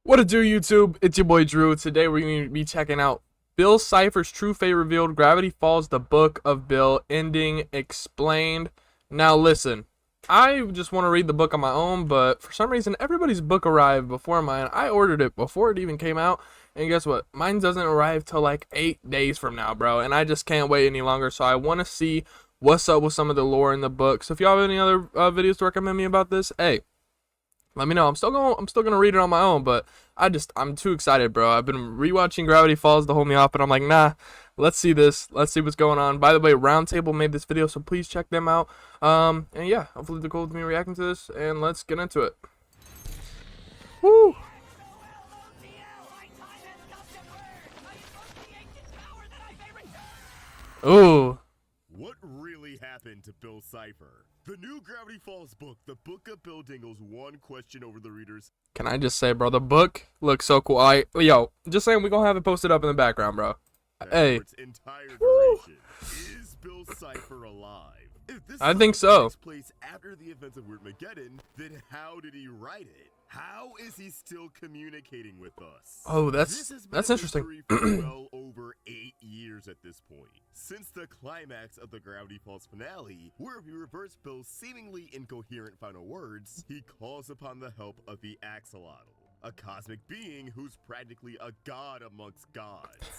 What it do, YouTube? It's your boy Drew. Today we're going to be checking out Bill Cipher's True Fate Revealed, Gravity Falls, The Book of Bill, Ending Explained. Now listen, I just want to read the book on my own, but for some reason everybody's book arrived before mine. I ordered it before it even came out, and guess what? Mine doesn't arrive till like 8 days from now, bro, and I just can't wait any longer, so I want to see what's up with some of the lore in the book. So if y'all have any other videos to recommend me about this, hey, let me know. I'm still gonna read it on my own, but I'm too excited, bro. I've been rewatching Gravity Falls to hold me off, but I'm like, nah, let's see this. Let's see what's going on. By the way, Roundtable made this video, so please check them out. And yeah, hopefully they're cool with me reacting to this, and let's get into it. Woo! Ooh. What really happened to Bill Cipher? The new Gravity Falls book, The Book of Bill Dingle's one question over the readers. Can I just say, bro, the book looks so cool. Yo, just saying, we gonna have it posted up in the background, bro. Hey. Its entire duration. Is Bill Cipher alive? If this I think so. Takes place after the events of Weirdmageddon, then how did he write it? How is he still communicating with us? Oh, that's interesting. For well over 8 years at this point, since the climax of the Gravity Falls finale, where we reverse Bill's seemingly incoherent final words, he calls upon the help of the Axolotl, a cosmic being who's practically a god amongst gods.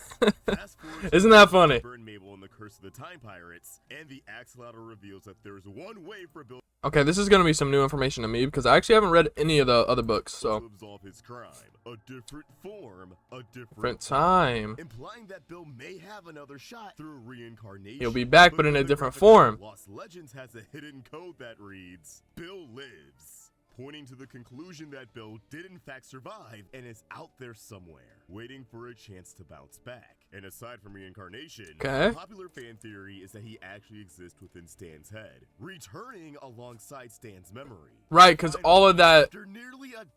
Isn't that funny? Burn Mabel and the Curse of the Time Pirates, and the Axolotl reveals that there's one way for Bill. Okay, this is gonna be some new information to me because I actually haven't read any of the other books, so. To absolve his crime, a different form, a different time. implying that Bill may have another shot through reincarnation. He'll be back, but in a different form. Lost Legends has a hidden code that reads, Bill lives, pointing to the conclusion that Bill did in fact survive and is out there somewhere, waiting for a chance to bounce back. And aside from reincarnation, okay, the popular fan theory is that he actually exists within Stan's head, returning alongside Stan's memory. Right, because all that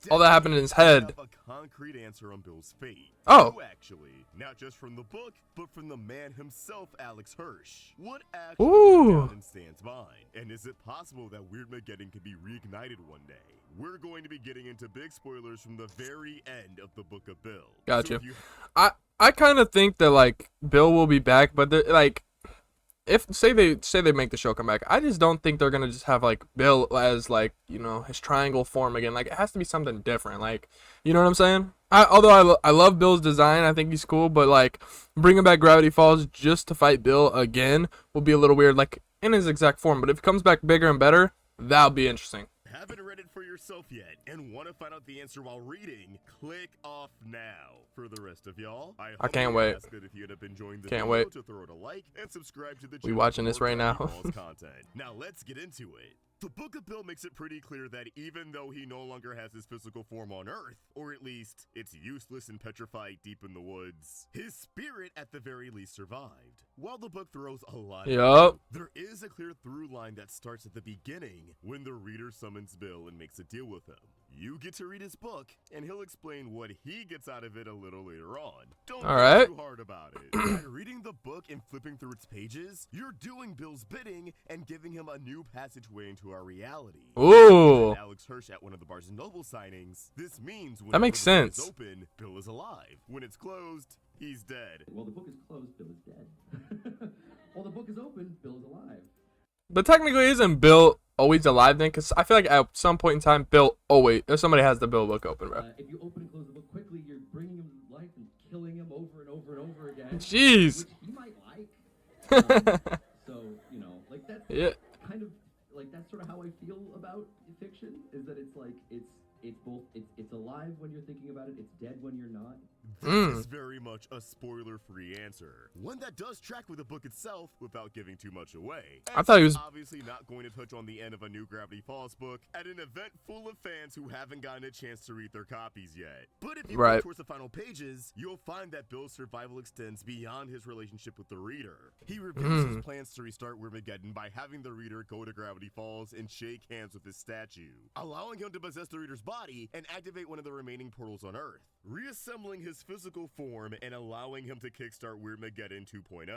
happened in his head. A concrete answer on Bill's fate. Oh. Actually, not just from the book, but from the man himself, Alex Hirsch. What actually went down in Stan's mind? And is it possible that Weirdmageddon could be reignited one day? We're going to be getting into big spoilers from the very end of the Book of Bill. Gotcha. So I kind of think that like Bill will be back, but like, if say they make the show come back, I just don't think they're gonna just have like Bill as like, you know, his triangle form again. Like, it has to be something different. Like, you know what I'm saying? Although I love Bill's design, I think he's cool, but like bringing back Gravity Falls just to fight Bill again will be a little weird, like in his exact form. But if he comes back bigger and better, that'll be interesting. Haven't read it for yourself yet and want to find out the answer while reading? Click off now. For the rest of y'all, I can't wait. Ask that if you end up enjoying this Can't video, wait. to throw it a like and subscribe to the We channel watching for this right more now. Gravity Falls content. Now let's get into it. The Book of Bill makes it pretty clear that even though he no longer has his physical form on Earth, or at least it's useless and petrified deep in the woods, his spirit at the very least survived. While the book throws a lot there is a clear through line that starts at the beginning when the reader summons Bill and makes a deal with him. You get to read his book, and he'll explain what he gets out of it a little later on. Don't think too hard about it. By reading the book and flipping through its pages, you're doing Bill's bidding and giving him a new passageway into our reality. Ooh. Alex Hirsch at one of the Barnes & Noble signings. This means when that makes sense. It's open, Bill is alive. When it's closed, he's dead. Well, the book is closed, Bill is dead. Well, the book is open, Bill is alive. But technically, isn't Bill always alive then? Because I feel like at some point in time, Bill always, if somebody has the Bill book open, bro. If you open and close the book quickly, you're bringing him to life and killing him over and over and over again. Jeez. Which you might like. So, you know, like that's kind of, like that's sort of how I feel about fiction, is that it's like, it's both, it's alive when you're thinking about it, it's dead when you're not. This is very much a spoiler-free answer, one that does track with the book itself without giving too much away. I thought he was obviously not going to touch on the end of a new Gravity Falls book at an event full of fans who haven't gotten a chance to read their copies yet. But if you go towards the final pages, you'll find that Bill's survival extends beyond his relationship with the reader. He reveals his plans to restart Weirdmageddon by having the reader go to Gravity Falls and shake hands with his statue, allowing him to possess the reader's body and activate activate one of the remaining portals on Earth, reassembling his physical form and allowing him to kickstart Weirdmageddon 2.0.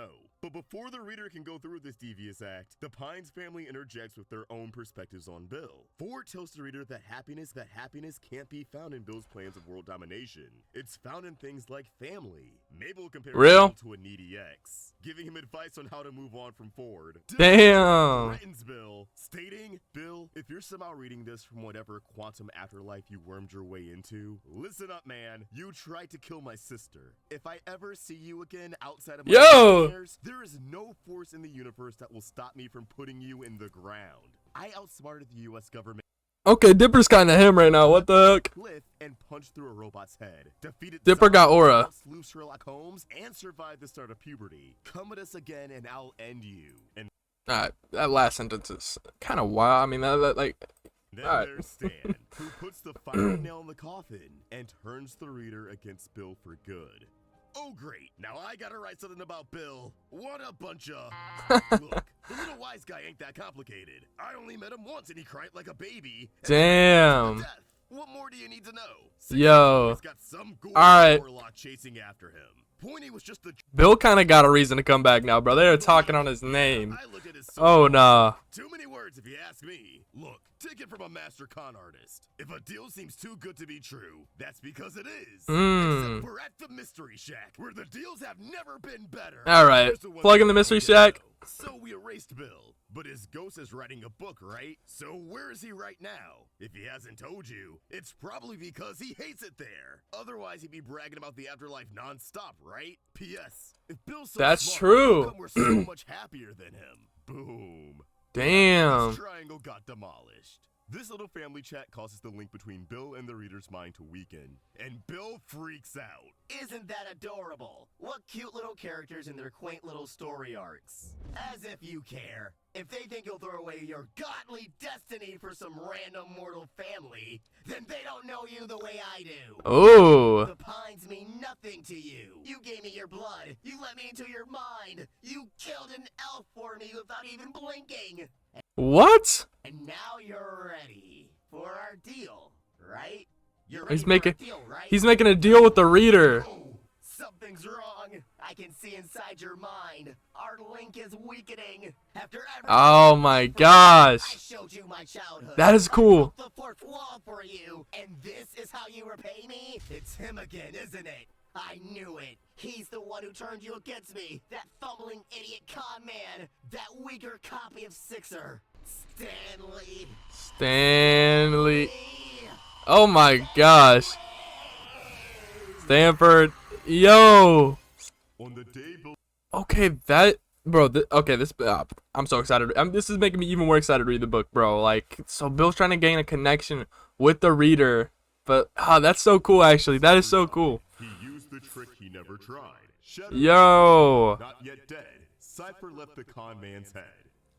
But before the reader can go through this devious act, the Pines family interjects with their own perspectives on Bill. Ford tells the reader that happiness can't be found in Bill's plans of world domination. It's found in things like family. Mabel compares Real? Bill to a needy ex, giving him advice on how to move on from Ford. Damn. Threatens Bill, stating, Bill, if you're somehow reading this from whatever quantum afterlife you wormed your way into, listen up, man. You tried to kill my sister. If I ever see you again outside of my Yo! nightmares, there is no force in the universe that will stop me from putting you in the ground. I outsmarted the US government Okay, Dipper's kind of him right now. What the heck? cliff and punched through a robot's head. Defeated Dipper got Zod, aura. slew Sherlock Holmes, and survived the start of puberty. Come at us again and I'll end you. And Alright, that last sentence is kind of wild. I mean, that like. then Alright. there's Stan, who puts the final nail in the coffin and turns the reader against Bill for good. Oh great, now I gotta write something about Bill. What a bunch of... Look, the little wise guy ain't that complicated. I only met him once and he cried like a baby. and Damn. to death. What more do you need to know? Yo. He's got some gory Alright. warlock chasing after him. Pointy was just the... Bill kind of got a reason to come back now, bro. They're talking on his name. I look at his Oh, nah. Too many words if you ask me. Look, take it from a master con artist. If a deal seems too good to be true, that's because it is. Mm. Except we're at the Mystery Shack, where the deals have never been better. Alright, Here's the one plug in thing the Mystery we didn't Shack. know. So we erased Bill, but his ghost is writing a book, right? So where is he right now? If he hasn't told you, it's probably because he hates it there. Otherwise, he'd be bragging about the afterlife nonstop, right? P.S. If Bill's so That's smart, true. how come we're so much happier than him? Boom. Damn. This triangle got demolished. This little family chat causes the link between Bill and the reader's mind to weaken, and Bill freaks out. Isn't that adorable? What cute little characters in their quaint little story arcs. As if you care. If they think you'll throw away your godly destiny for some random mortal family, then they don't know you the way I do. Oh. The Pines mean nothing to you. You gave me your blood. You let me into your mind. You killed an elf for me without even blinking. What? And now you're ready for our deal, right? You're He's ready for making our deal, right? he's making a deal with the reader. Oh, something's wrong. I can see inside your mind. Our link is weakening. After everything Oh my I gosh. showed you my childhood. That is cool. I built the fourth wall for you, and this is how you repay me? It's him again, isn't it? I knew it. He's the one who turned you against me. That fumbling idiot con man. That weaker copy of Sixer. Stanley. Stanley. Oh my gosh. Stanford. Yo. On the day Bill Okay, that bro. Okay, this. I'm so excited. This is making me even more excited to read the book, bro. Like, so Bill's trying to gain a connection with the reader, but that's so cool. Actually, that is so cool. he used the trick he never tried. Shadow Yo. not yet dead. Cypher left the con man's head.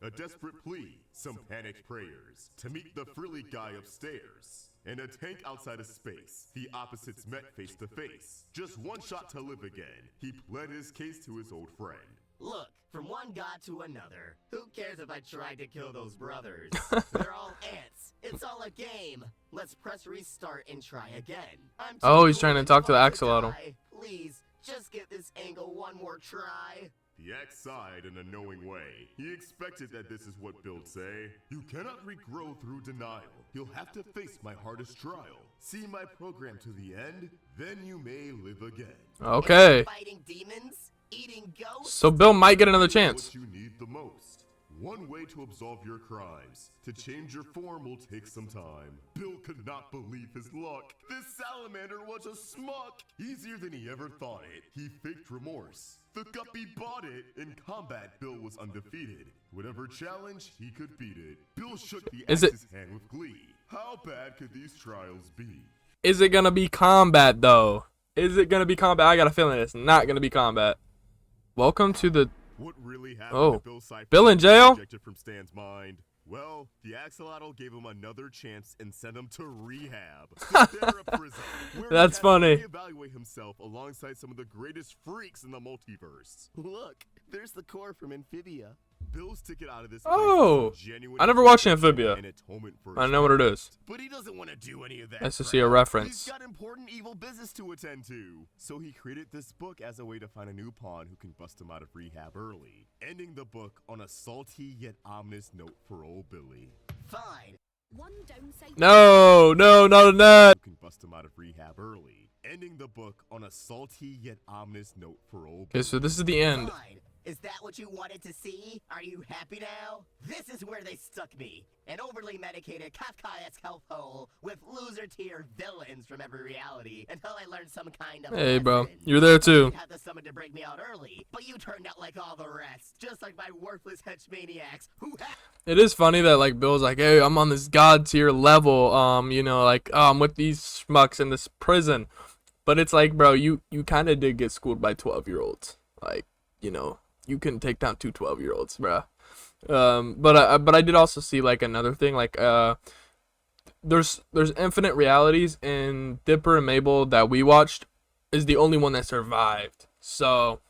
A desperate plea, some panicked prayers, to meet the frilly guy upstairs. In a tank outside of space, the opposites met face to face. Just one shot to live again. He pled his case to his old friend. Look, from one god to another. Who cares if I tried to kill those brothers? They're all ants. It's all a game. Let's press restart and try again. I'm Oh, too he's trying to cool talk to the and axolotl. die. Please, just get this angle one more try. The ex sighed in a knowing way. He expected that this is what Bill'd say. You cannot regrow through denial. You'll have to face my hardest trial. See my program to the end, then you may live again. Okay. Fighting demons? Eating ghosts? So Bill might get another chance. What you need the most. One way to absolve your crimes. To change your form will take some time. Bill could not believe his luck. This salamander was a smuck. Easier than he ever thought it. He faked remorse. The guppy bought it. In combat, Bill was undefeated. Whatever challenge, he could beat it. Bill shook the Is it- axe's hand with glee. How bad could these trials be? Is it gonna be combat though? Is it gonna be combat? I got a feeling it's not gonna be combat. Welcome to the. What really happened Oh. to Bill Cypher? Bill in jail? Ejected from Stan's mind. Well, the axolotl gave him another chance and sent him to rehab. Thera prison, where he That's had funny. to reevaluate himself alongside some of the greatest freaks in the multiverse. Look, there's the core from Amphibia. Bill's ticket out of this Oh, place is some genuine I never watched attention Amphibia. and atonement for I his know what it past. is. But he doesn't want to do any of that. Nice to see a crap. reference. He's got important evil business to attend to. So he created this book as a way to find a new pawn who can bust him out of rehab early, ending the book on a salty yet ominous note for old Billy. Fine. One downside. No, not a net. Who can bust him out of rehab early, ending the book on a salty yet ominous note for old Okay, so this is the end. Fine. Is that what you wanted to see? Are you happy now? This is where they stuck me. An overly medicated Kafkaesque hellhole with loser tier villains from every reality until I learned some kind of Hey, bro, lesson. you're there You too. had the summon to break me out early, but you turned out like all the rest, just like my worthless hench maniacs who It is funny that like Bill's like, hey, I'm on this god tier level. You know, like I'm with these schmucks in this prison, but it's like, bro, you kind of did get schooled by 12-year-olds. Like, you know, you couldn't take down two 12-year-olds, bro. But I did also see like another thing, like there's infinite realities, and Dipper and Mabel that we watched is the only one that survived. So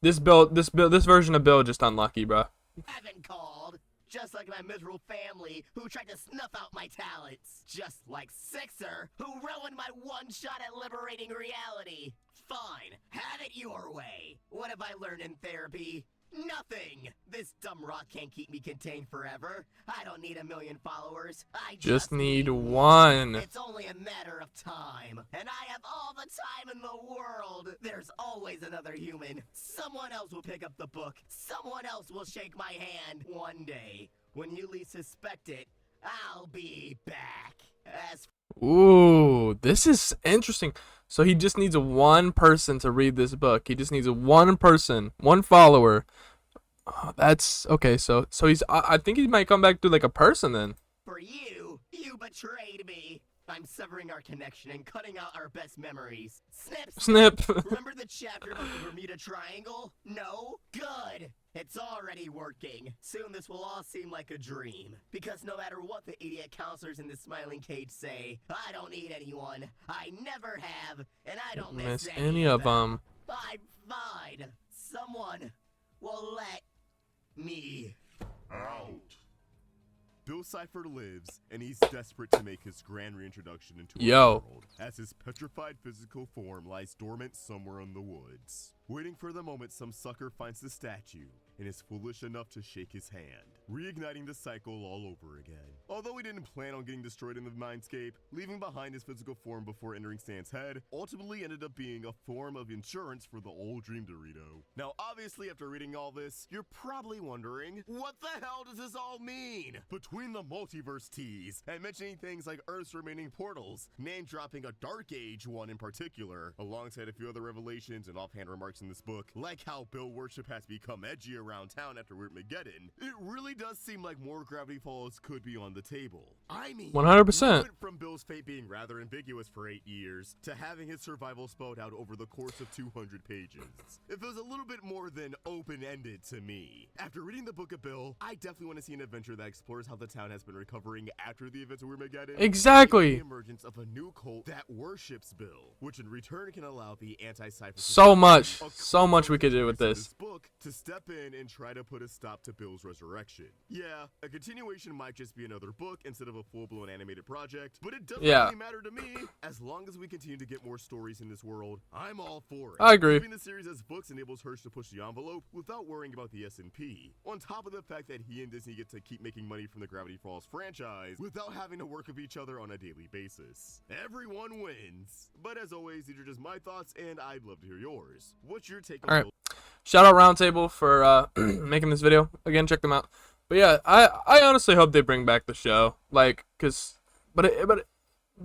this version of Bill just unlucky, bro. haven't called. Just like my miserable family who tried to snuff out my talents. Just like Sixer who ruined my one shot at liberating reality. Fine, have it your way. What have I learned in therapy? Nothing! This dumb rock can't keep me contained forever. I don't need 1 million followers. I Just need one. It's only a matter of time. And I have all the time in the world. There's always another human. Someone else will pick up the book. Someone else will shake my hand one day. When you least suspect it, I'll be back. As Ooh, this is interesting. So he just needs one person to read this book. He just needs one person, one follower. Oh, that's okay. So he's. I think he might come back to like a person then. for you, you betrayed me. I'm severing our connection and cutting out our best memories. Snip. Snip. Remember the chapter about the Bermuda Triangle? No? Good! It's already working. Soon this will all seem like a dream. Because no matter what the idiot counselors in the smiling cage say, I don't need anyone. I never have, and I don't miss any of them. I'm fine. Someone will let me Out. Bill Cipher lives, and he's desperate to make his grand reintroduction into our world, as his petrified physical form lies dormant somewhere in the woods, waiting for the moment some sucker finds the statue and is foolish enough to shake his hand, reigniting the cycle all over again. Although he didn't plan on getting destroyed in the mindscape, leaving behind his physical form before entering Stan's head ultimately ended up being a form of insurance for the old Dream Dorito. Now obviously after reading all this, you're probably wondering, what the hell does this all mean? Between the multiverse tease and mentioning things like Earth's remaining portals, name dropping a Dark Age one in particular, alongside a few other revelations and offhand remarks in this book, like how Bill worship has become edgy around town after Wyrtmageddon, it really does seem like more Gravity Falls could be on the table. I mean, 100%. we went from Bill's fate being rather ambiguous for 8 years to having his survival spelled out over the course of 200 pages. It feels a little bit more than open-ended to me. After reading the book of Bill, I definitely want to see an adventure that explores how the town has been recovering after the events of Wyrtmageddon. Exactly. The emergence of a new cult that worships Bill, which in return can allow the anti-Cypher So much. Society, So much we could do with in this. book to step in and try to put a stop to Bill's resurrection. Yeah, a continuation might just be another book instead of a full-blown animated project, but it doesn't really matter to me. As long as we continue to get more stories in this world, I'm all for it. I agree. Keeping the series as books enables Hirsch to push the envelope without worrying about the S&P. On top of the fact that he and Disney get to keep making money from the Gravity Falls franchise without having to work with each other on a daily basis. Everyone wins. But as always, these are just my thoughts, and I'd love to hear yours. What's your take on All right. Bill? Shout out Roundtable for making this video. Again, check them out. But yeah, I honestly hope they bring back the show. Like, but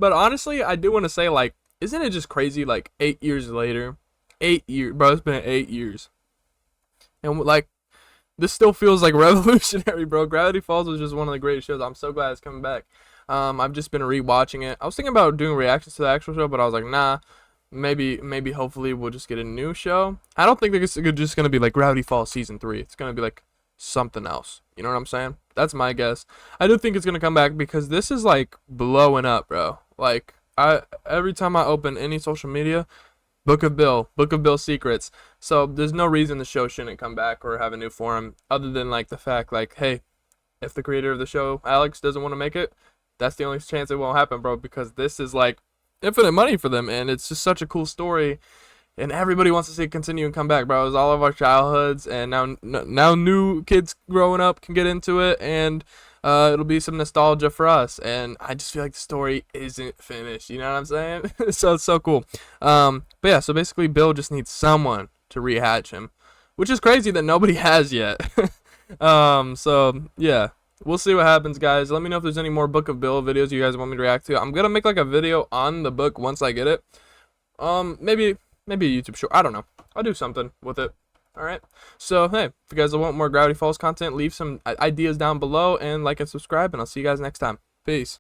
honestly, I do want to say, like, isn't it just crazy? Like 8 years later, 8 years, bro. It's been 8 years, and like, this still feels like revolutionary, bro. Gravity Falls was just one of the greatest shows. I'm so glad it's coming back. I've just been rewatching it. I was thinking about doing reactions to the actual show, but I was like, nah. Maybe, hopefully, we'll just get a new show. I don't think it's just gonna be like Gravity Falls season 3. It's gonna be like something else. You know what I'm saying? That's my guess. I do think it's gonna come back because this is like blowing up, bro. Like every time I open any social media, Book of Bill secrets. So there's no reason the show shouldn't come back or have a new form, other than like the fact like, hey, if the creator of the show, Alex, doesn't want to make it, that's the only chance it won't happen, bro, because this is like infinite money for them, and it's just such a cool story, and everybody wants to see it continue and come back, bro. It was all of our childhoods, and now new kids growing up can get into it, and it'll be some nostalgia for us, and I just feel like the story isn't finished, you know what I'm saying? So it's so cool. But yeah, so basically Bill just needs someone to rehatch him, which is crazy that nobody has yet. So yeah, we'll see what happens, guys. Let me know if there's any more Book of Bill videos you guys want me to react to. I'm gonna make like a video on the book once I get it. Maybe a YouTube short, I don't know, I'll do something with it. Alright, so hey, if you guys want more Gravity Falls content, leave some ideas down below, and like and subscribe, and I'll see you guys next time. Peace.